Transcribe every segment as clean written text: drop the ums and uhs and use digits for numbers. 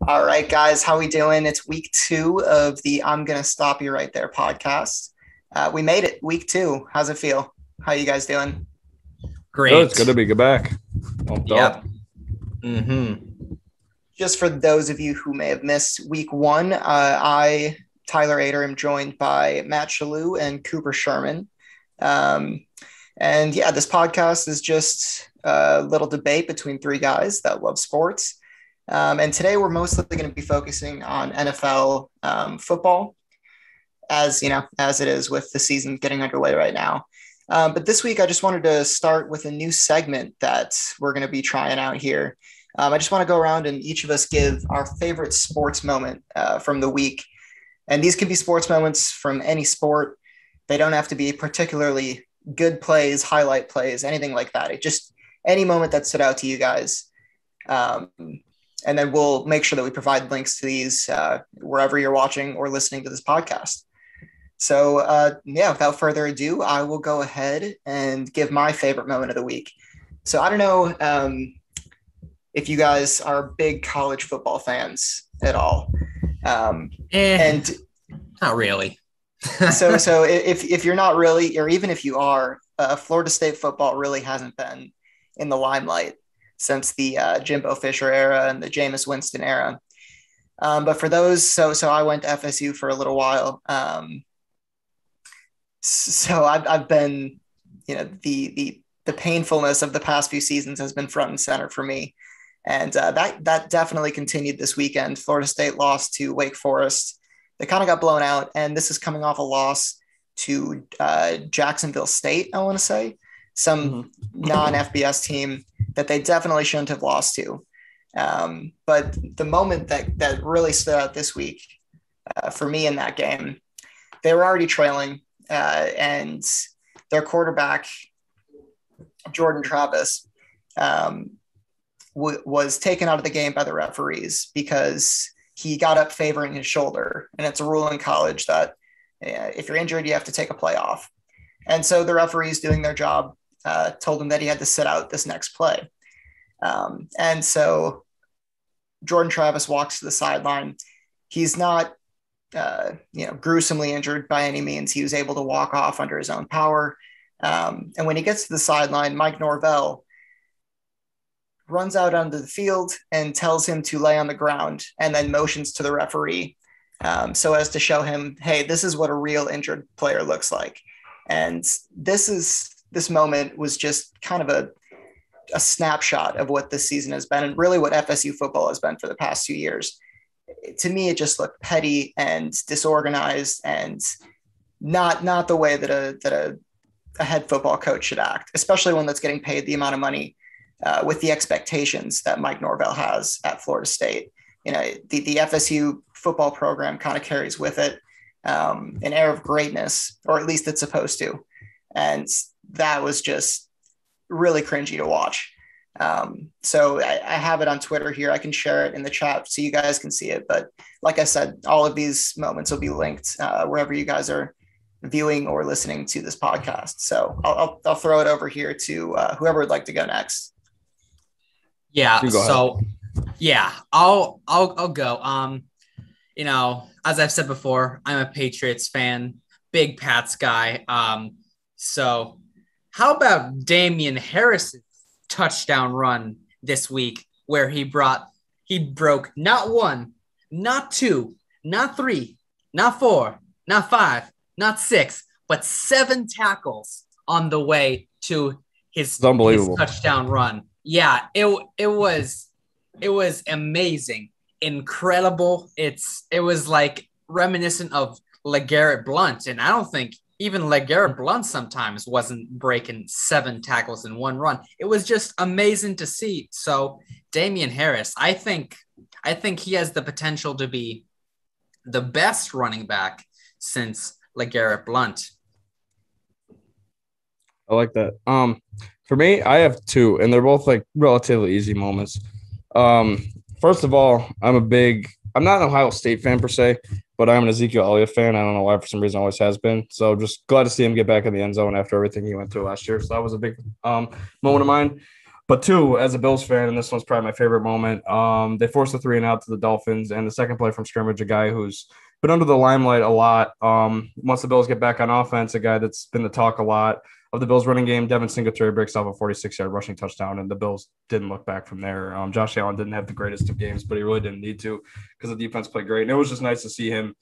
All right, guys, how we doing? It's week 2 of the I'm Gonna Stop You Right There podcast. We made it, week 2. How's it feel? How you guys doing? Good. It's Great. good to be back. Pumped Yep. up. Just for those of you who may have missed week 1, Tyler Ader, am joined by Matt Shalou and Cooper Sherman. This podcast is just a little debate between three guys that love sports. And today we're mostly going to be focusing on NFL football, as it is with the season getting underway right now. But this week, I just wanted to start with a new segment that we're going to be trying out here. I just want to go around and each of us give our favorite sports moment from the week. And these can be sports moments from any sport. They don't have to be particularly good plays, highlight plays, anything like that. It just any moment that stood out to you guys. And then we'll make sure that we provide links to these wherever you're watching or listening to this podcast. So, without further ado, I will go ahead and give my favorite moment of the week. So I don't know if you guys are big college football fans at all. And not really. so if you're not really, or even if you are, Florida State football really hasn't been in the limelight since the Jimbo Fisher era and the Jameis Winston era. But for those, so I went to FSU for a little while. So I've been, the painfulness of the past few seasons has been front and center for me. And that definitely continued this weekend. Florida State lost to Wake Forest. They kind of got blown out. And this is coming off a loss to Jacksonville State, I want to say, some non-FBS team that they definitely shouldn't have lost to. But the moment that really stood out this week for me in that game, they were already trailing and their quarterback, Jordan Travis, was taken out of the game by the referees because he got up favoring his shoulder. And it's a rule in college that if you're injured, you have to take a play off. And so the referees doing their job told him that he had to sit out this next play. And so Jordan Travis walks to the sideline. He's not, gruesomely injured by any means. He was able to walk off under his own power. And when he gets to the sideline, Mike Norvell runs out onto the field and tells him to lay on the ground and then motions to the referee so as to show him, hey, this is what a real injured player looks like. And this moment was just kind of a snapshot of what this season has been and really what FSU football has been for the past 2 years. To me, it just looked petty and disorganized and not the way that a head football coach should act, especially one that's getting paid the amount of money with the expectations that Mike Norvell has at Florida State. The FSU football program kind of carries with it an air of greatness, or at least it's supposed to. And that was just really cringy to watch. So I have it on Twitter here. I can share it in the chat so you guys can see it. But like I said, all of these moments will be linked wherever you guys are viewing or listening to this podcast. So I'll throw it over here to whoever would like to go next. Yeah. So yeah, I'll go. As I've said before, I'm a Patriots fan, big Pats guy. So how about Damien Harris's touchdown run this week where he broke not one, not two, not three, not four, not five, not six, but 7 tackles on the way to his touchdown run. Yeah, it was amazing, incredible. It was like reminiscent of LeGarrette Blount, and I don't think even LeGarrette Blount sometimes wasn't breaking 7 tackles in one run. It was just amazing to see. So Damien Harris, I think he has the potential to be the best running back since LeGarrette Blount. I like that. For me, I have 2, and they're both like relatively easy moments. First of all, I'm not an Ohio State fan per se, but I'm an Ezekiel Elliott fan. I don't know why, for some reason, always has been. So just glad to see him get back in the end zone after everything he went through last year. So that was a big moment of mine. But two, as a Bills fan, and this one's probably my favorite moment, they forced a 3-and-out to the Dolphins, and the second play from scrimmage, a guy who's been under the limelight a lot. Once the Bills get back on offense, a guy that's been the talk a lot of the Bills running game, Devin Singletary breaks off a 46-yard rushing touchdown, and the Bills didn't look back from there. Josh Allen didn't have the greatest of games, but he really didn't need to because the defense played great. And it was just nice to see him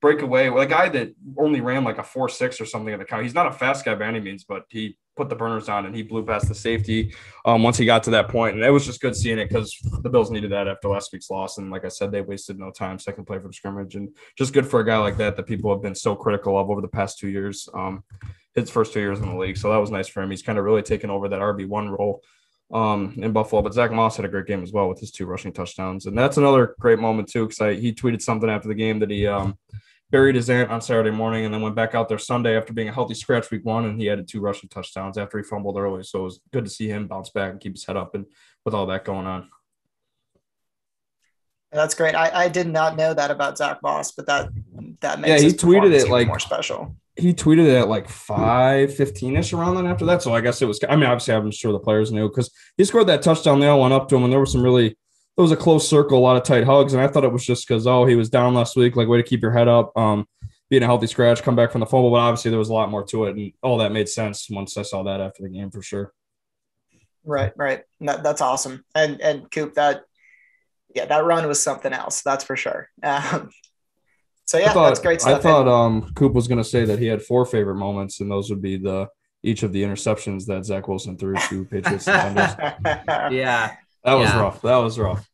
break away. A guy that only ran like a 4.6 or something in the count. He's not a fast guy by any means, but he put the burners on and he blew past the safety once he got to that point. And it was just good seeing it because the Bills needed that after last week's loss. And like I said, they wasted no time, second play from scrimmage. And just good for a guy like that people have been so critical of over the past 2 years. His first 2 years in the league. So that was nice for him. He's kind of really taken over that RB1 role in Buffalo. But Zach Moss had a great game as well with his 2 rushing touchdowns. And that's another great moment too, because he tweeted something after the game that he buried his aunt on Saturday morning and then went back out there Sunday after being a healthy scratch week 1, and he added 2 rushing touchdowns after he fumbled early. So it was good to see him bounce back and keep his head up and with all that going on. That's great. I did not know that about Zach Moss, but that makes he tweeted it like more special. He tweeted it at like 5:15-ish around then after that. So I guess it was, obviously I'm sure the players knew because he scored that touchdown. They all went up to him and there was a close circle, a lot of tight hugs. And I thought it was just because, he was down last week, like way to keep your head up, being a healthy scratch, come back from the fumble. But obviously there was a lot more to it. And all that made sense once I saw that after the game for sure. Right. That's awesome. And Coop, that run was something else. That's for sure. So that's great stuff. I thought Coop was going to say that he had 4 favorite moments, and those would be each of the interceptions that Zach Wilson threw to Patriots defenders. Yeah, that was rough. That was rough.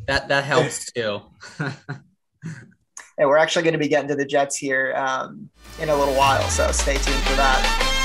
That helps too. And we're actually going to be getting to the Jets here in a little while, so stay tuned for that.